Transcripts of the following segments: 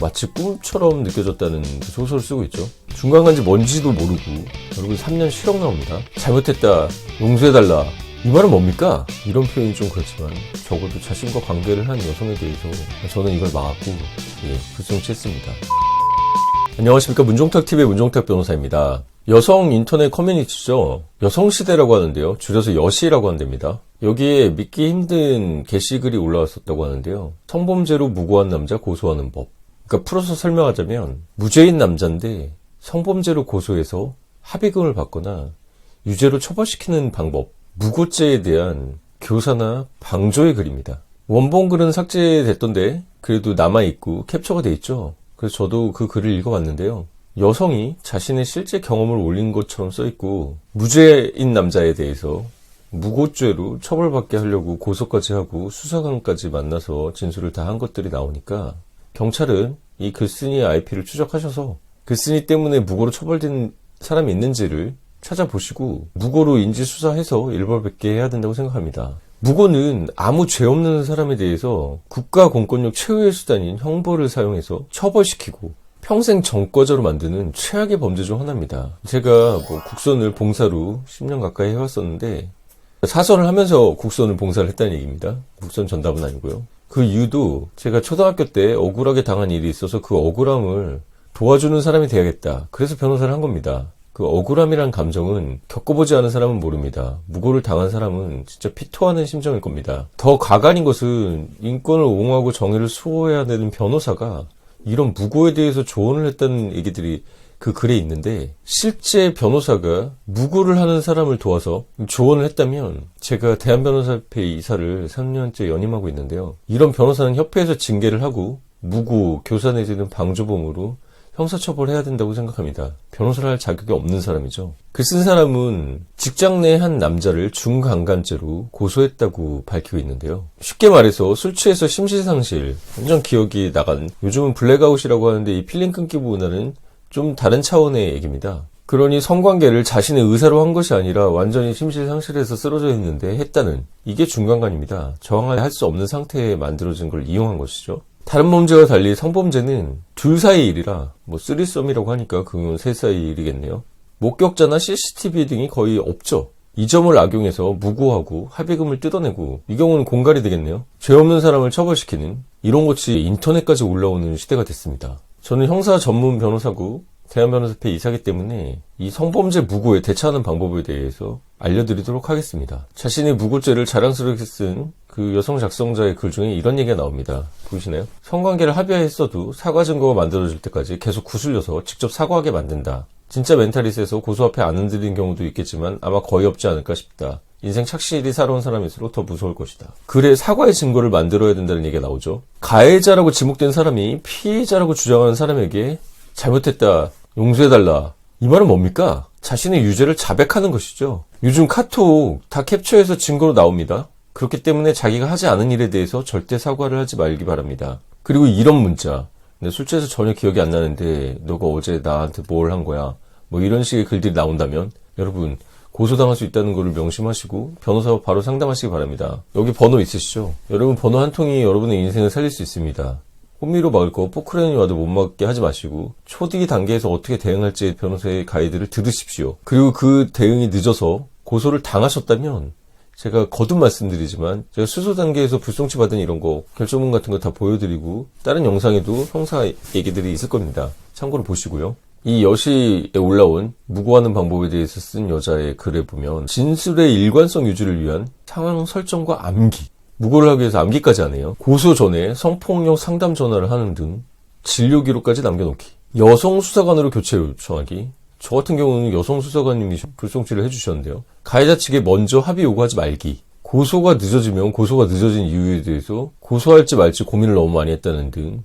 마치 꿈처럼 느껴졌다는 그 소설을 쓰고 있죠. 중간간지 뭔지도 모르고 여러분 3년 실형 나옵니다. 잘못했다, 용서해달라, 이 말은 뭡니까? 이런 표현이 좀 그렇지만 적어도 자신과 관계를 한 여성에 대해서 저는 이걸 막았고 불성취했습니다. 안녕하십니까, 문종탁TV의 문종탁 변호사입니다. 여성 인터넷 커뮤니티죠. 여성시대라고 하는데요, 줄여서 여시라고 한답니다. 여기에 믿기 힘든 게시글이 올라왔었다고 하는데요, 성범죄로 무고한 남자 고소하는 법. 그러니까 풀어서 설명하자면 무죄인 남자인데 성범죄로 고소해서 합의금을 받거나 유죄로 처벌시키는 방법, 무고죄에 대한 교사나 방조의 글입니다. 원본 글은 삭제됐던데 그래도 남아있고 캡처가 돼 있죠. 그래서 저도 그 글을 읽어봤는데요, 여성이 자신의 실제 경험을 올린 것처럼 써있고 무죄인 남자에 대해서 무고죄로 처벌받게 하려고 고소까지 하고 수사관까지 만나서 진술을 다 한 것들이 나오니까 경찰은 이 글쓴이의 IP를 추적하셔서 글쓴이 때문에 무고로 처벌된 사람이 있는지를 찾아보시고 무고로 인지수사해서 일벌백계 해야 된다고 생각합니다. 무고는 아무 죄 없는 사람에 대해서 국가 공권력 최후의 수단인 형벌을 사용해서 처벌시키고 평생 전과자로 만드는 최악의 범죄 중 하나입니다. 제가 국선을 봉사로 10년 가까이 해왔었는데 사선을 하면서 국선을 봉사를 했다는 얘기입니다. 국선 전담은 아니고요. 그 이유도 제가 초등학교 때 억울하게 당한 일이 있어서 그 억울함을 도와주는 사람이 돼야겠다, 그래서 변호사를 한 겁니다. 그 억울함이란 감정은 겪어보지 않은 사람은 모릅니다. 무고를 당한 사람은 진짜 피토하는 심정일 겁니다. 더 가관인 것은 인권을 옹호하고 정의를 수호해야 되는 변호사가 이런 무고에 대해서 조언을 했다는 얘기들이 그 글에 있는데, 실제 변호사가 무고를 하는 사람을 도와서 조언을 했다면, 제가 대한변호사협회 이사를 3년째 연임하고 있는데요, 이런 변호사는 협회에서 징계를 하고 무고, 교사 내지는 방조범으로 형사처벌해야 된다고 생각합니다. 변호사를 할 자격이 없는 사람이죠. 글 쓴 사람은 직장 내 한 남자를 중강간죄로 고소했다고 밝히고 있는데요, 쉽게 말해서 술 취해서 심실상실, 완전 기억이 나간, 요즘은 블랙아웃이라고 하는데 이 필름 끊기보다는 좀 다른 차원의 얘기입니다. 그러니 성관계를 자신의 의사로 한 것이 아니라 완전히 심실상실해서 쓰러져 있는데 했다는, 이게 중강간입니다. 저항할 수 없는 상태에 만들어진 걸 이용한 것이죠. 다른 범죄와 달리 성범죄는 둘 사이 일이라, 쓰리썸이라고 하니까 그건 셋 사이 일이겠네요. 목격자나 CCTV 등이 거의 없죠. 이 점을 악용해서 무고하고 합의금을 뜯어내고, 이 경우는 공갈이 되겠네요. 죄 없는 사람을 처벌시키는, 이런 것이 인터넷까지 올라오는 시대가 됐습니다. 저는 형사 전문 변호사고 대한변호사협회 이사기 때문에 이 성범죄 무고에 대처하는 방법에 대해서 알려드리도록 하겠습니다. 자신의 무고죄를 자랑스럽게 쓴 그 여성 작성자의 글 중에 이런 얘기가 나옵니다. 보이시나요? 성관계를 합의했어도 사과 증거가 만들어질 때까지 계속 구슬려서 직접 사과하게 만든다. 진짜 멘탈이 세서 고소 앞에 안 흔들린 경우도 있겠지만 아마 거의 없지 않을까 싶다. 인생 착실히 살아온 사람일수록 더 무서울 것이다. 글에 사과의 증거를 만들어야 된다는 얘기가 나오죠. 가해자라고 지목된 사람이 피해자라고 주장하는 사람에게 잘못했다, 용서해달라, 이 말은 뭡니까? 자신의 유죄를 자백하는 것이죠. 요즘 카톡 다 캡처해서 증거로 나옵니다. 그렇기 때문에 자기가 하지 않은 일에 대해서 절대 사과를 하지 말기 바랍니다. 그리고 이런 문자, 술 취해서 전혀 기억이 안 나는데 너가 어제 나한테 뭘 한 거야, 이런 식의 글들이 나온다면 여러분 고소당할 수 있다는 것을 명심하시고 변호사와 바로 상담하시기 바랍니다. 여기 번호 있으시죠? 여러분 번호 한 통이 여러분의 인생을 살릴 수 있습니다. 호미로 막을 거 포크레인이 와도 못 막게 하지 마시고 초기 단계에서 어떻게 대응할지 변호사의 가이드를 들으십시오. 그리고 그 대응이 늦어서 고소를 당하셨다면 제가 거듭 말씀드리지만 제가 수소 단계에서 불송치 받은 이런 거 결정문 같은 거 다 보여드리고 다른 영상에도 형사 얘기들이 있을 겁니다. 참고로 보시고요. 이 여시에 올라온 무고하는 방법에 대해서 쓴 여자의 글에 보면 진술의 일관성 유지를 위한 상황 설정과 암기, 무고를 하기 위해서 암기까지 하네요. 고소 전에 성폭력 상담 전화를 하는 등 진료 기록까지 남겨놓기, 여성 수사관으로 교체 요청하기. 저 같은 경우는 여성 수사관님이 불송치를 해주셨는데요, 가해자 측에 먼저 합의 요구하지 말기, 고소가 늦어지면 고소가 늦어진 이유에 대해서 고소할지 말지 고민을 너무 많이 했다는 등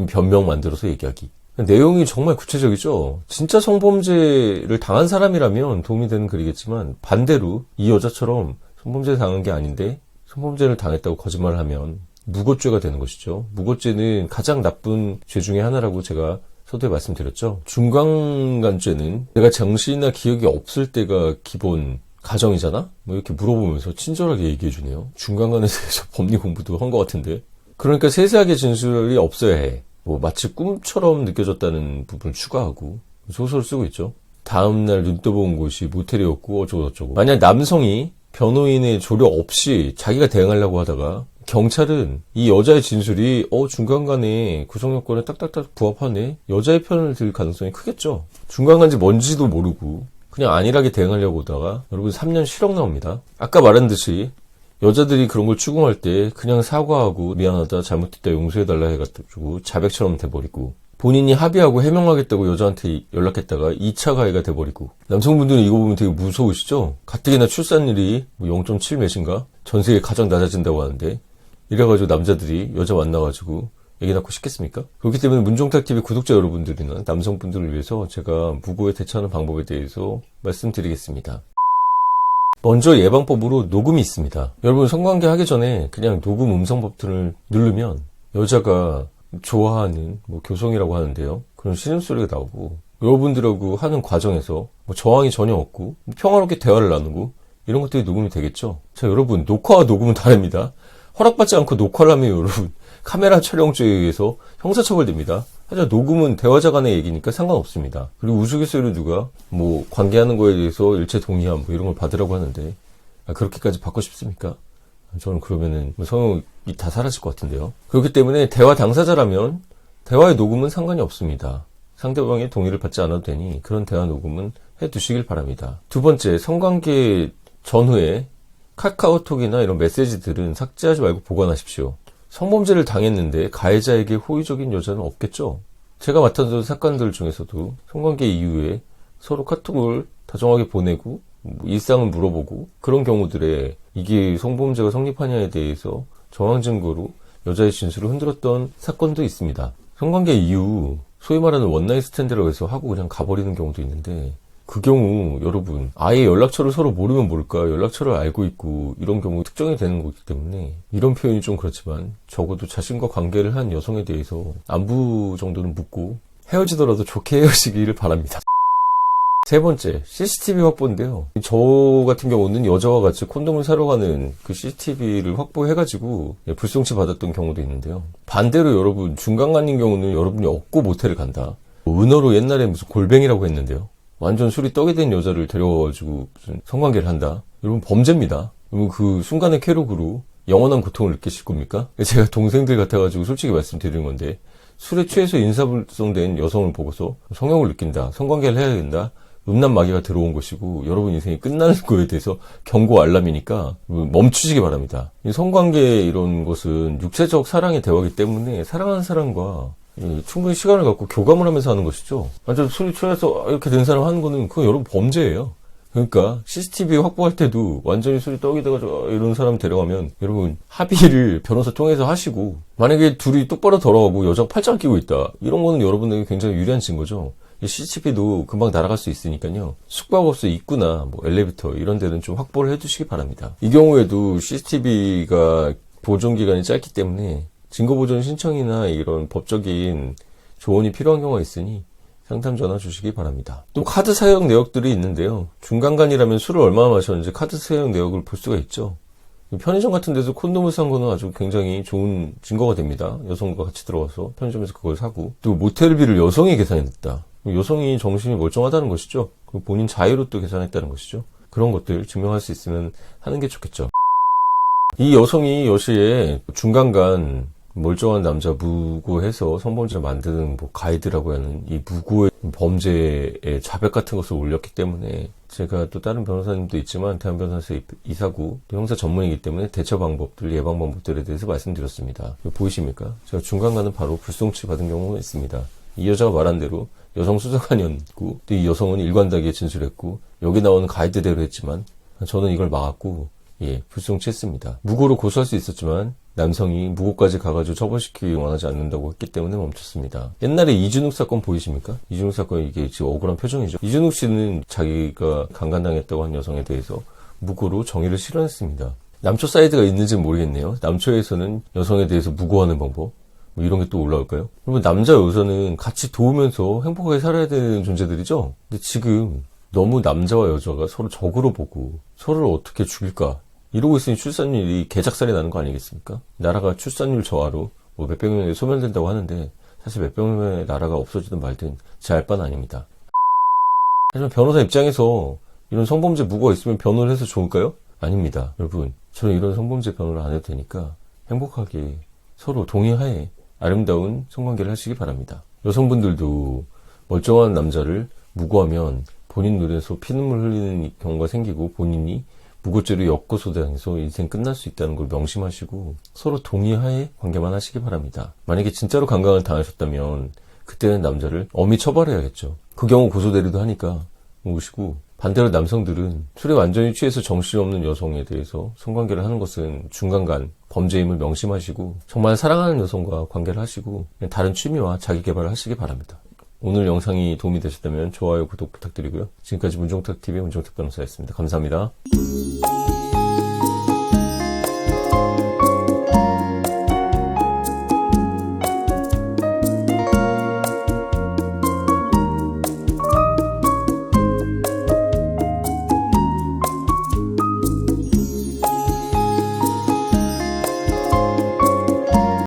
변명 만들어서 얘기하기. 내용이 정말 구체적이죠. 진짜 성범죄를 당한 사람이라면 도움이 되는 글이겠지만 반대로 이 여자처럼 성범죄를 당한 게 아닌데 성범죄를 당했다고 거짓말을 하면 무고죄가 되는 것이죠. 무고죄는 가장 나쁜 죄 중에 하나라고 제가 서두에 말씀드렸죠. 중강간죄는 내가 정신이나 기억이 없을 때가 기본 가정이잖아? 이렇게 물어보면서 친절하게 얘기해주네요. 중강간에 대해서 법리 공부도 한 것 같은데. 그러니까 세세하게 진술이 없어야 해. 뭐 마치 꿈처럼 느껴졌다는 부분을 추가하고 소설을 쓰고 있죠. 다음날 눈 떠본 곳이 모텔이었고 어쩌고저쩌고. 만약 남성이 변호인의 조력 없이 자기가 대응하려고 하다가 경찰은 이 여자의 진술이 중간간에 구성 요건에 딱딱딱 부합하네, 여자의 편을 들 가능성이 크겠죠. 중간간지 뭔지도 모르고 그냥 안일하게 대응하려고 하다가 여러분 3년 실형 나옵니다. 아까 말한 듯이 여자들이 그런 걸 추궁할 때 그냥 사과하고 미안하다, 잘못했다, 용서해달라 해가지고 자백처럼 돼버리고, 본인이 합의하고 해명하겠다고 여자한테 연락했다가 2차 가해가 돼버리고. 남성분들은 이거 보면 되게 무서우시죠? 가뜩이나 출산율이 0.7 몇인가? 전 세계 가장 낮아진다고 하는데, 이래가지고 남자들이 여자 만나가지고 애기 낳고 싶겠습니까? 그렇기 때문에 문종탁TV 구독자 여러분들이나 남성분들을 위해서 제가 무고에 대처하는 방법에 대해서 말씀드리겠습니다. 먼저 예방법으로 녹음이 있습니다. 여러분, 성관계 하기 전에 그냥 녹음 음성 버튼을 누르면 여자가 좋아하는 교성이라고 하는데요, 그런 신음소리가 나오고, 여러분들하고 하는 과정에서 저항이 전혀 없고 평화롭게 대화를 나누고 이런 것들이 녹음이 되겠죠. 자, 여러분, 녹화와 녹음은 다릅니다. 허락받지 않고 녹화를 하면 여러분 카메라 촬영죄에 의해서 형사처벌됩니다. 하지만 녹음은 대화자 간의 얘기니까 상관없습니다. 그리고 우스갯소리로 누가 관계하는 거에 대해서 일체 동의함 이런 걸 받으라고 하는데, 그렇게까지 받고 싶습니까? 저는 그러면은 성욕이 다 사라질 것 같은데요. 그렇기 때문에 대화 당사자라면 대화의 녹음은 상관이 없습니다. 상대방의 동의를 받지 않아도 되니 그런 대화 녹음은 해두시길 바랍니다. 두 번째, 성관계 전후에 카카오톡이나 이런 메시지들은 삭제하지 말고 보관하십시오. 성범죄를 당했는데 가해자에게 호의적인 여자는 없겠죠. 제가 맡았던 사건들 중에서도 성관계 이후에 서로 카톡을 다정하게 보내고 일상을 물어보고 그런 경우들에 이게 성범죄가 성립하냐에 대해서 정황 증거로 여자의 진술을 흔들었던 사건도 있습니다. 성관계 이후 소위 말하는 원나잇 스탠드라고 해서 하고 그냥 가버리는 경우도 있는데, 그 경우 여러분 아예 연락처를 서로 모르면 모를까 연락처를 알고 있고 이런 경우 특정이 되는 거기 때문에, 이런 표현이 좀 그렇지만 적어도 자신과 관계를 한 여성에 대해서 안부 정도는 묻고 헤어지더라도 좋게 헤어지기를 바랍니다. 세 번째, CCTV 확보인데요. 저 같은 경우는 여자와 같이 콘돔을 사러 가는 그 CCTV를 확보해가지고 불송치 받았던 경우도 있는데요. 반대로 여러분, 중간간인 경우는 여러분이 없고 모텔을 간다. 은어로 옛날에 무슨 골뱅이라고 했는데요. 완전 술이 떡이 된 여자를 데려와가지고 무슨 성관계를 한다. 여러분, 범죄입니다. 여러분, 그 순간의 쾌락으로 영원한 고통을 느끼실 겁니까? 제가 동생들 같아가지고 솔직히 말씀드리는 건데, 술에 취해서 인사불성된 여성을 보고서 성욕을 느낀다, 성관계를 해야 된다, 음란마귀가 들어온 것이고 여러분 인생이 끝나는 거에 대해서 경고 알람이니까 멈추시기 바랍니다. 성관계 이런 것은 육체적 사랑의 대화이기 때문에 사랑하는 사람과 충분히 시간을 갖고 교감을 하면서 하는 것이죠. 완전 술이 취해서 이렇게 된 사람 하는 거는 그건 여러분 범죄예요. 그러니까 CCTV 확보할 때도 완전히 술이 떡이 돼가지고 이런 사람 데려가면 여러분 합의를 변호사 통해서 하시고, 만약에 둘이 똑바로 돌아가고 여자가 팔짱 끼고 있다, 이런 거는 여러분에게 굉장히 유리한 증거죠. CCTV도 금방 날아갈 수 있으니까요. 숙박업소 입구나 엘리베이터 이런 데는 좀 확보를 해두시기 바랍니다. 이 경우에도 CCTV가 보존기간이 짧기 때문에 증거보존 신청이나 이런 법적인 조언이 필요한 경우가 있으니 상담 전화 주시기 바랍니다. 또 카드 사용 내역들이 있는데요. 중간간이라면 술을 얼마나 마셨는지 카드 사용 내역을 볼 수가 있죠. 편의점 같은 데서 콘돔을 산 거는 아주 굉장히 좋은 증거가 됩니다. 여성과 같이 들어가서 편의점에서 그걸 사고, 또 모텔비를 여성이 계산했다. 여성이 정신이 멀쩡하다는 것이죠. 본인 자유로 또 계산했다는 것이죠. 그런 것들 증명할 수 있으면 하는 게 좋겠죠. 이 여성이 여시에 중간간 멀쩡한 남자 무고해서 성범죄를 만드는 가이드라고 하는 이 무고의 범죄의 자백 같은 것을 올렸기 때문에, 제가 또 다른 변호사님도 있지만 대한변호사 이사고 또 형사 전문이기 때문에 대처 방법들, 예방 방법들에 대해서 말씀드렸습니다. 보이십니까? 제가 중간간은 바로 불송치 받은 경우가 있습니다. 이 여자가 말한 대로 여성 수사관이었고, 또 이 여성은 일관되게 진술했고, 여기 나오는 가이드대로 했지만 저는 이걸 막았고 불송치했습니다. 무고로 고소할 수 있었지만 남성이 무고까지 가가지고 처벌시키기 원하지 않는다고 했기 때문에 멈췄습니다. 옛날에 이준욱 사건 보이십니까? 이준욱 사건, 이게 지금 억울한 표정이죠. 이준욱 씨는 자기가 강간당했다고 한 여성에 대해서 무고로 정의를 실현했습니다. 남초 사이드가 있는지는 모르겠네요. 남초에서는 여성에 대해서 무고하는 방법, 이런 게 또 올라올까요? 그러면 남자 여자는 같이 도우면서 행복하게 살아야 되는 존재들이죠? 근데 지금 너무 남자와 여자가 서로 적으로 보고 서로를 어떻게 죽일까 이러고 있으니 출산율이 개작살이 나는 거 아니겠습니까? 나라가 출산율 저하로 몇백 명이 소멸된다고 하는데 사실 몇 병의 나라가 없어지든 말든 제 알 바는 아닙니다. 하지만 변호사 입장에서 이런 성범죄 무고가 있으면 변호를 해서 좋을까요? 아닙니다. 여러분, 저는 이런 성범죄 변호를 안 해도 되니까 행복하게 서로 동의하에 아름다운 성관계를 하시기 바랍니다. 여성분들도 멀쩡한 남자를 무고하면 본인 눈에서 피눈물 흘리는 경우가 생기고 본인이 무고죄로 역고소당해서 인생 끝날 수 있다는 걸 명심하시고 서로 동의하에 관계만 하시기 바랍니다. 만약에 진짜로 강간을 당하셨다면 그때는 남자를 엄히 처벌해야겠죠. 그 경우 고소대리도 하니까 모으시고, 반대로 남성들은 술에 완전히 취해서 정신없는 여성에 대해서 성관계를 하는 것은 중간간 범죄임을 명심하시고 정말 사랑하는 여성과 관계를 하시고 다른 취미와 자기 개발을 하시기 바랍니다. 오늘 영상이 도움이 되셨다면 좋아요, 구독 부탁드리고요. 지금까지 문종탁TV의 문종탁 변호사였습니다. 감사합니다.